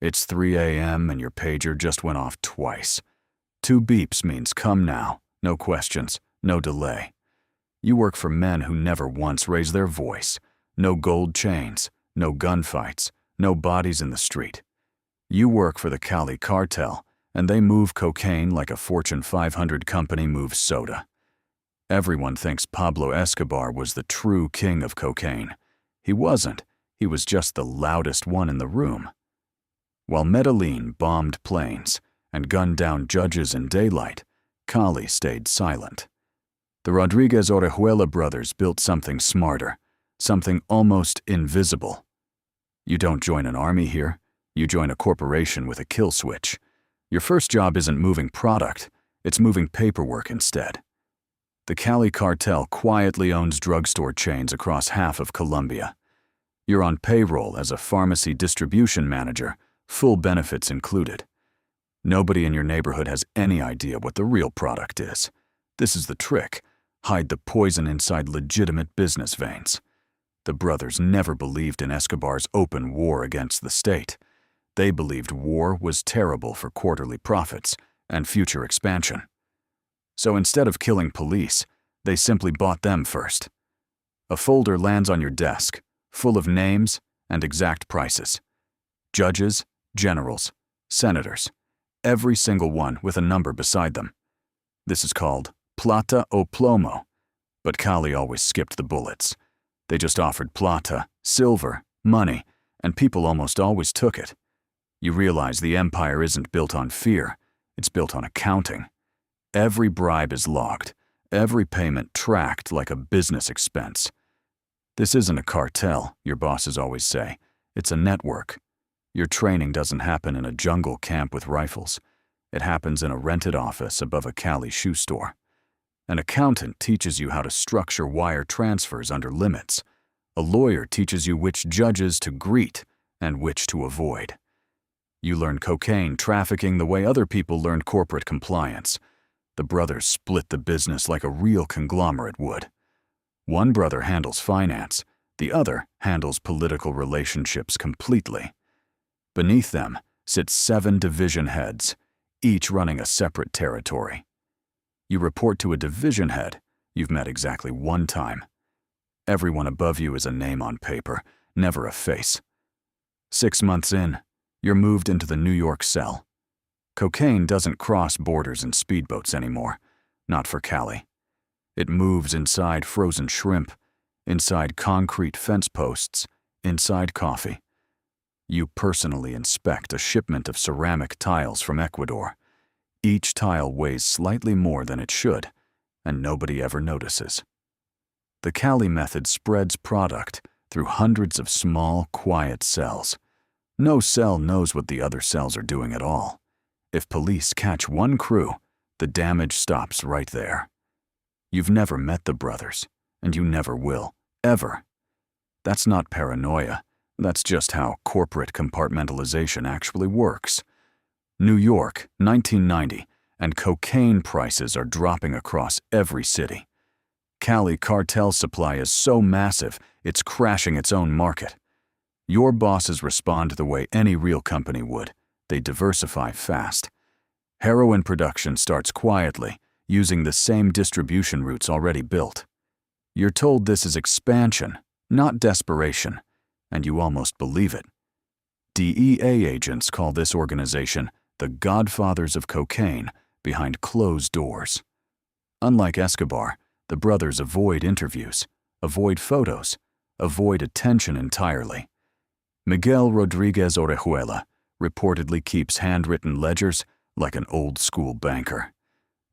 It's 3 a.m. and your pager just went off twice. 2 beeps means come now, no questions, no delay. You work for men who never once raise their voice. No gold chains, no gunfights, no bodies in the street. You work for the Cali Cartel, and they move cocaine like a Fortune 500 company moves soda. Everyone thinks Pablo Escobar was the true king of cocaine. He wasn't. He was just the loudest one in the room. While Medellin bombed planes and gunned down judges in daylight, Cali stayed silent. The Rodriguez Orejuela brothers built something smarter, something almost invisible. You don't join an army here. You join a corporation with a kill switch. Your first job isn't moving product, it's moving paperwork instead. The Cali Cartel quietly owns drugstore chains across half of Colombia. You're on payroll as a pharmacy distribution manager, full benefits included. Nobody in your neighborhood has any idea what the real product is. This is the trick. Hide the poison inside legitimate business veins. The brothers never believed in Escobar's open war against the state. They believed war was terrible for quarterly profits and future expansion. So instead of killing police, they simply bought them first. A folder lands on your desk, full of names and exact prices. Judges, generals, senators, every single one with a number beside them. This is called plata o plomo, but Cali always skipped the bullets. They just offered plata, silver, money, and people almost always took it. You realize the empire isn't built on fear, it's built on accounting. Every bribe is logged, every payment tracked like a business expense. This isn't a cartel, your bosses always say. It's a network. Your training doesn't happen in a jungle camp with rifles. It happens in a rented office above a Cali shoe store. An accountant teaches you how to structure wire transfers under limits. A lawyer teaches you which judges to greet and which to avoid. You learn cocaine trafficking the way other people learned corporate compliance. The brothers split the business like a real conglomerate would. One brother handles finance, the other handles political relationships completely. Beneath them sit 7 division heads, each running a separate territory. You report to a division head you've met exactly 1 time. Everyone above you is a name on paper, never a face. 6 months in, you're moved into the New York cell. Cocaine doesn't cross borders in speedboats anymore, not for Cali. It moves inside frozen shrimp, inside concrete fence posts, inside coffee. You personally inspect a shipment of ceramic tiles from Ecuador. Each tile weighs slightly more than it should, and nobody ever notices. The Cali method spreads product through hundreds of small, quiet cells. No cell knows what the other cells are doing at all. If police catch one crew, the damage stops right there. You've never met the brothers, and you never will, ever. That's not paranoia. That's just how corporate compartmentalization actually works. New York, 1990, and cocaine prices are dropping across every city. Cali Cartel supply is so massive, it's crashing its own market. Your bosses respond the way any real company would. They diversify fast. Heroin production starts quietly, using the same distribution routes already built. You're told this is expansion, not desperation, and you almost believe it. DEA agents call this organization the godfathers of cocaine behind closed doors. Unlike Escobar, the brothers avoid interviews, avoid photos, avoid attention entirely. Miguel Rodriguez Orejuela reportedly keeps handwritten ledgers like an old-school banker.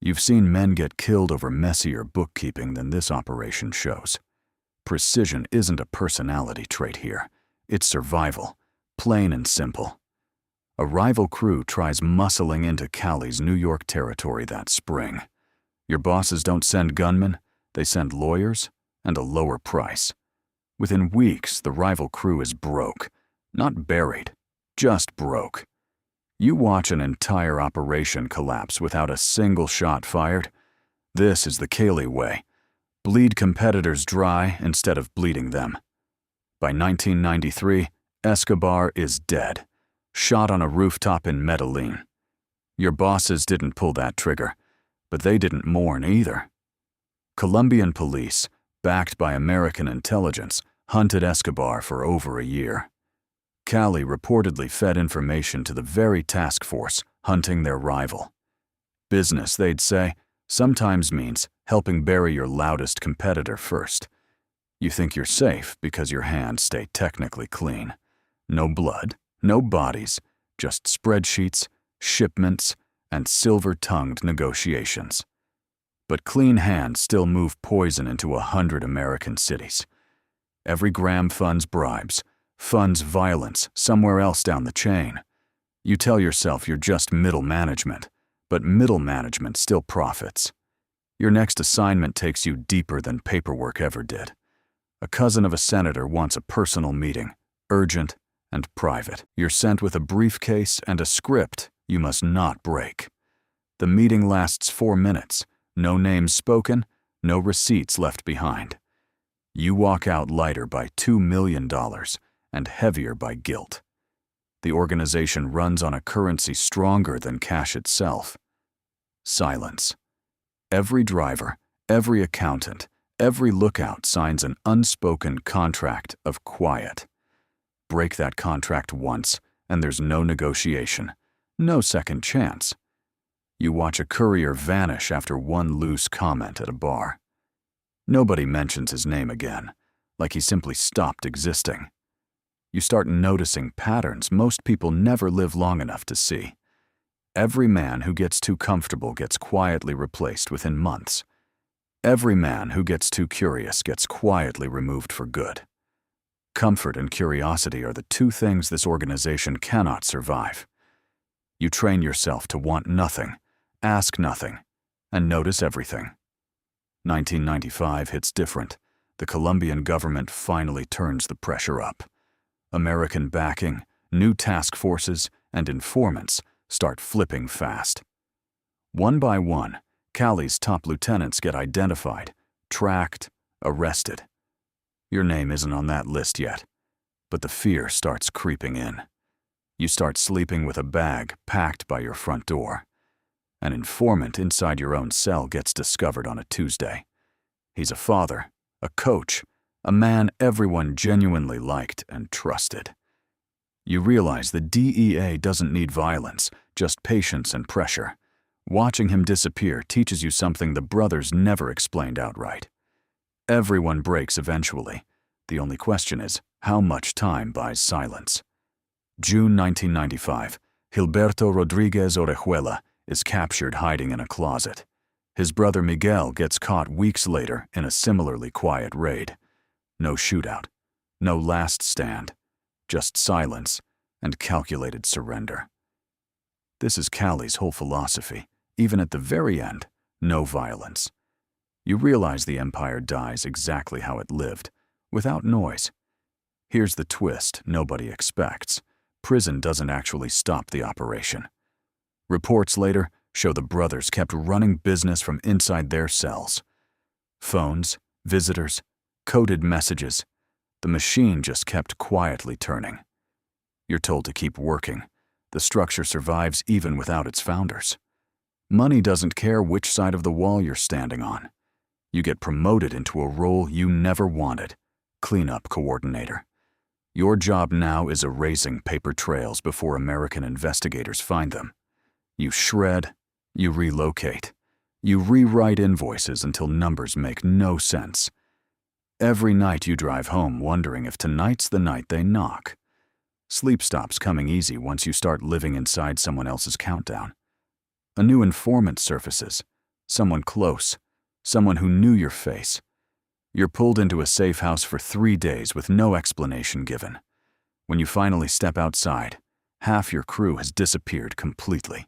You've seen men get killed over messier bookkeeping than this operation shows. Precision isn't a personality trait here. It's survival, plain and simple. A rival crew tries muscling into Cali's New York territory that spring. Your bosses don't send gunmen, they send lawyers and a lower price. Within weeks, the rival crew is broke. Not buried, just broke. You watch an entire operation collapse without a single shot fired. This is the Cali way. Bleed competitors dry instead of bleeding them. By 1993, Escobar is dead. Shot on a rooftop in Medellin. Your bosses didn't pull that trigger, but they didn't mourn either. Colombian police, backed by American intelligence, hunted Escobar for over a year. Cali reportedly fed information to the very task force hunting their rival. Business, they'd say, sometimes means helping bury your loudest competitor first. You think you're safe because your hands stay technically clean. No blood, no bodies, just spreadsheets, shipments, and silver-tongued negotiations. But clean hands still move poison into 100 American cities. Every gram funds bribes, funds violence somewhere else down the chain. You tell yourself you're just middle management, but middle management still profits. Your next assignment takes you deeper than paperwork ever did. A cousin of a senator wants a personal meeting, urgent and private. You're sent with a briefcase and a script you must not break. The meeting lasts 4 minutes, no names spoken, no receipts left behind. You walk out lighter by $2 million and heavier by guilt. The organization runs on a currency stronger than cash itself. Silence. Every driver, every accountant, every lookout signs an unspoken contract of quiet. Break that contract once, and there's no negotiation, no second chance. You watch a courier vanish after one loose comment at a bar. Nobody mentions his name again, like he simply stopped existing. You start noticing patterns most people never live long enough to see. Every man who gets too comfortable gets quietly replaced within months. Every man who gets too curious gets quietly removed for good. Comfort and curiosity are the two things this organization cannot survive. You train yourself to want nothing, ask nothing, and notice everything. 1995 hits different. The Colombian government finally turns the pressure up. American backing, new task forces, and informants start flipping fast. One by one, Cali's top lieutenants get identified, tracked, arrested. Your name isn't on that list yet, but the fear starts creeping in. You start sleeping with a bag packed by your front door. An informant inside your own cell gets discovered on a Tuesday. He's a father, a coach, a man everyone genuinely liked and trusted. You realize the DEA doesn't need violence, just patience and pressure. Watching him disappear teaches you something the brothers never explained outright. Everyone breaks eventually. The only question is, how much time buys silence? June 1995, Gilberto Rodriguez Orejuela is captured hiding in a closet. His brother Miguel gets caught weeks later in a similarly quiet raid. No shootout, no last stand, just silence and calculated surrender. This is Cali's whole philosophy. Even at the very end, no violence. You realize the empire dies exactly how it lived, without noise. Here's the twist nobody expects. Prison doesn't actually stop the operation. Reports later show the brothers kept running business from inside their cells. Phones, visitors, coded messages. The machine just kept quietly turning. You're told to keep working. The structure survives even without its founders. Money doesn't care which side of the wall you're standing on. You get promoted into a role you never wanted, cleanup coordinator. Your job now is erasing paper trails before American investigators find them. You shred, you relocate, you rewrite invoices until numbers make no sense. Every night you drive home wondering if tonight's the night they knock. Sleep stops coming easy once you start living inside someone else's countdown. A new informant surfaces, someone close, someone who knew your face. You're pulled into a safe house for 3 days with no explanation given. When you finally step outside, half your crew has disappeared completely.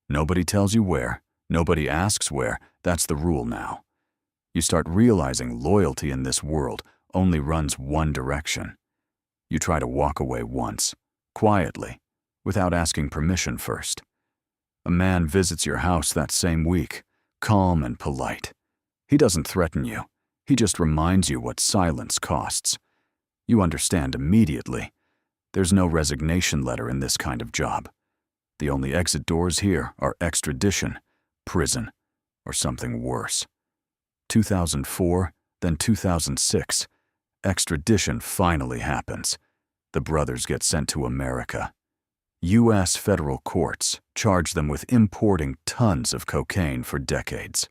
Nobody tells you where, nobody asks where, that's the rule now. You start realizing loyalty in this world only runs one direction. You try to walk away once, quietly, without asking permission first. A man visits your house that same week, calm and polite. He doesn't threaten you. He just reminds you what silence costs. You understand immediately. There's no resignation letter in this kind of job. The only exit doors here are extradition, prison, or something worse. 2004, then 2006. Extradition finally happens. The brothers get sent to America. U.S. federal courts charge them with importing tons of cocaine for decades.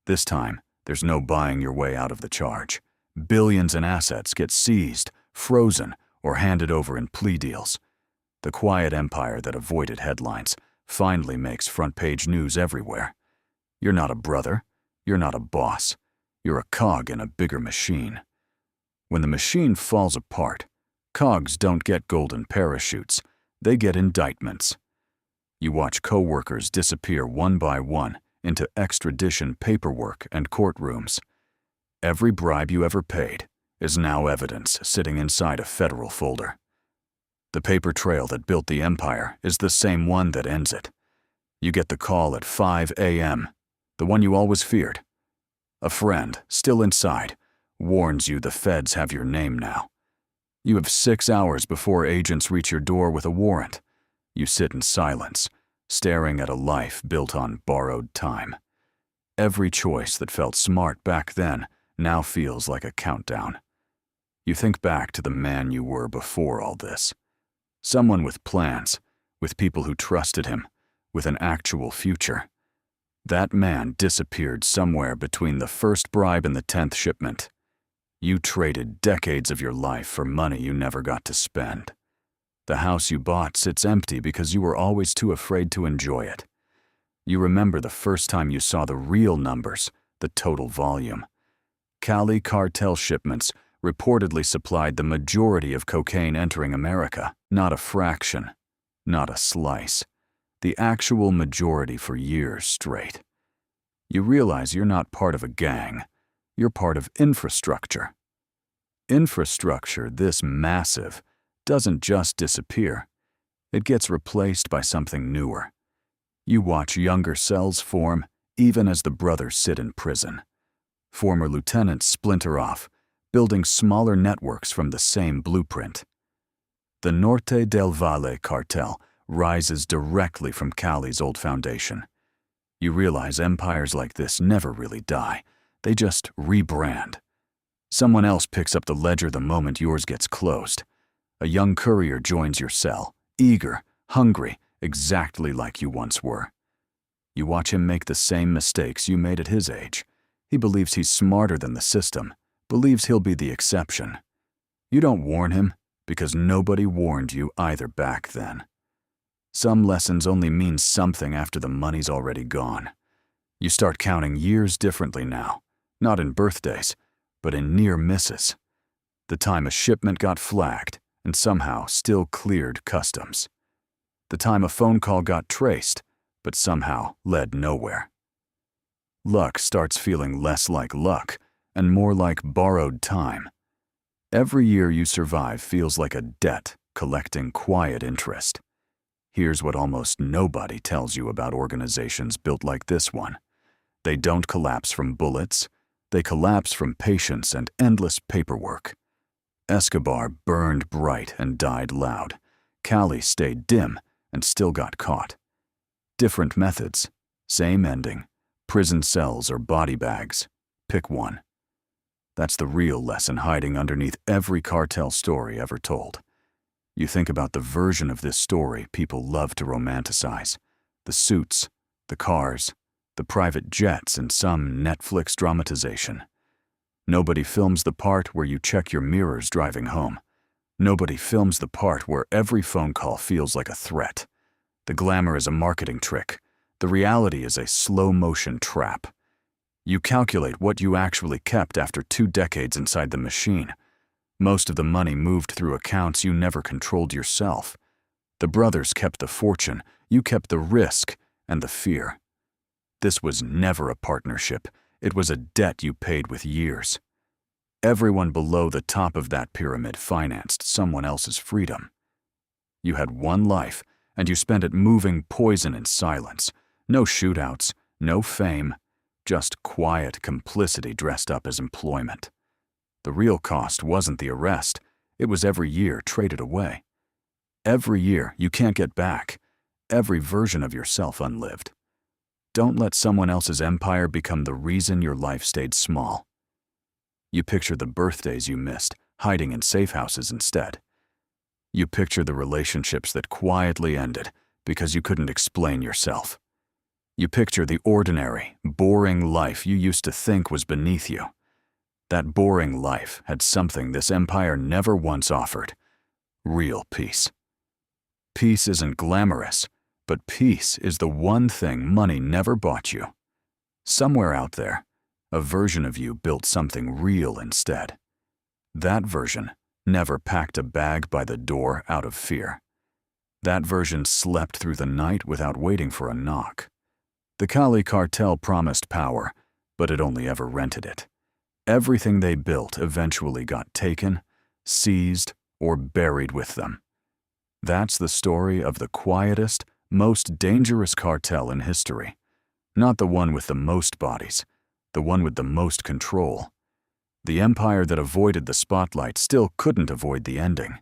This time, there's no buying your way out of the charge. Billions in assets get seized, frozen, or handed over in plea deals. The quiet empire that avoided headlines finally makes front-page news everywhere. You're not a brother. You're not a boss. You're a cog in a bigger machine. When the machine falls apart, cogs don't get golden parachutes. They get indictments. You watch co-workers disappear one by one into extradition paperwork and courtrooms. Every bribe you ever paid is now evidence sitting inside a federal folder. The paper trail that built the empire is the same one that ends it. You get the call at 5 a.m., the one you always feared. A friend, still inside, warns you the feds have your name now. You have 6 hours before agents reach your door with a warrant. You sit in silence, staring at a life built on borrowed time. Every choice that felt smart back then now feels like a countdown. You think back to the man you were before all this. Someone with plans, with people who trusted him, with an actual future. That man disappeared somewhere between the first bribe and the 10th shipment. You traded decades of your life for money you never got to spend. The house you bought sits empty because you were always too afraid to enjoy it. You remember the first time you saw the real numbers, the total volume. Cali Cartel shipments reportedly supplied the majority of cocaine entering America, not a fraction, not a slice. The actual majority for years straight. You realize you're not part of a gang. You're part of infrastructure. Infrastructure this massive doesn't just disappear. It gets replaced by something newer. You watch younger cells form even as the brothers sit in prison. Former lieutenants splinter off, building smaller networks from the same blueprint. The Norte del Valle cartel rises directly from Cali's old foundation. You realize empires like this never really die. They just rebrand. Someone else picks up the ledger the moment yours gets closed. A young courier joins your cell, eager, hungry, exactly like you once were. You watch him make the same mistakes you made at his age. He believes he's smarter than the system, believes he'll be the exception. You don't warn him because nobody warned you either back then. Some lessons only mean something after the money's already gone. You start counting years differently now, not in birthdays, but in near misses. The time a shipment got flagged and somehow still cleared customs. The time a phone call got traced, but somehow led nowhere. Luck starts feeling less like luck and more like borrowed time. Every year you survive feels like a debt collecting quiet interest. Here's what almost nobody tells you about organizations built like this one. They don't collapse from bullets. They collapse from patience and endless paperwork. Escobar burned bright and died loud. Cali stayed dim and still got caught. Different methods, same ending. Prison cells or body bags. Pick one. That's the real lesson hiding underneath every cartel story ever told. You think about the version of this story people love to romanticize. The suits, the cars, the private jets in some Netflix dramatization. Nobody films the part where you check your mirrors driving home. Nobody films the part where every phone call feels like a threat. The glamour is a marketing trick. The reality is a slow-motion trap. You calculate what you actually kept after 2 decades inside the machine. Most of the money moved through accounts you never controlled yourself. The brothers kept the fortune, you kept the risk and the fear. This was never a partnership. It was a debt you paid with years. Everyone below the top of that pyramid financed someone else's freedom. You had one life, and you spent it moving poison in silence. No shootouts, no fame, just quiet complicity dressed up as employment. The real cost wasn't the arrest, it was every year traded away. Every year you can't get back. Every version of yourself unlived. Don't let someone else's empire become the reason your life stayed small. You picture the birthdays you missed, hiding in safe houses instead. You picture the relationships that quietly ended because you couldn't explain yourself. You picture the ordinary, boring life you used to think was beneath you. That boring life had something this empire never once offered: real peace. Peace isn't glamorous, but peace is the one thing money never bought you. Somewhere out there, a version of you built something real instead. That version never packed a bag by the door out of fear. That version slept through the night without waiting for a knock. The Cali Cartel promised power, but it only ever rented it. Everything they built eventually got taken, seized, or buried with them. That's the story of the quietest, most dangerous cartel in history. Not the one with the most bodies, the one with the most control. The empire that avoided the spotlight still couldn't avoid the ending.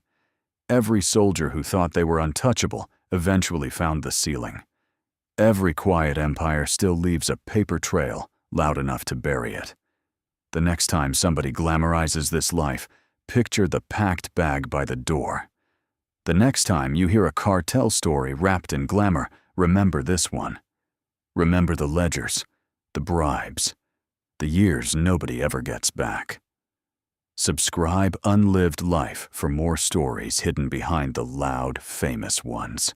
Every soldier who thought they were untouchable eventually found the ceiling. Every quiet empire still leaves a paper trail loud enough to bury it. The next time somebody glamorizes this life, picture the packed bag by the door. The next time you hear a cartel story wrapped in glamour, remember this one. Remember the ledgers, the bribes, the years nobody ever gets back. Subscribe Unlived Life for more stories hidden behind the loud, famous ones.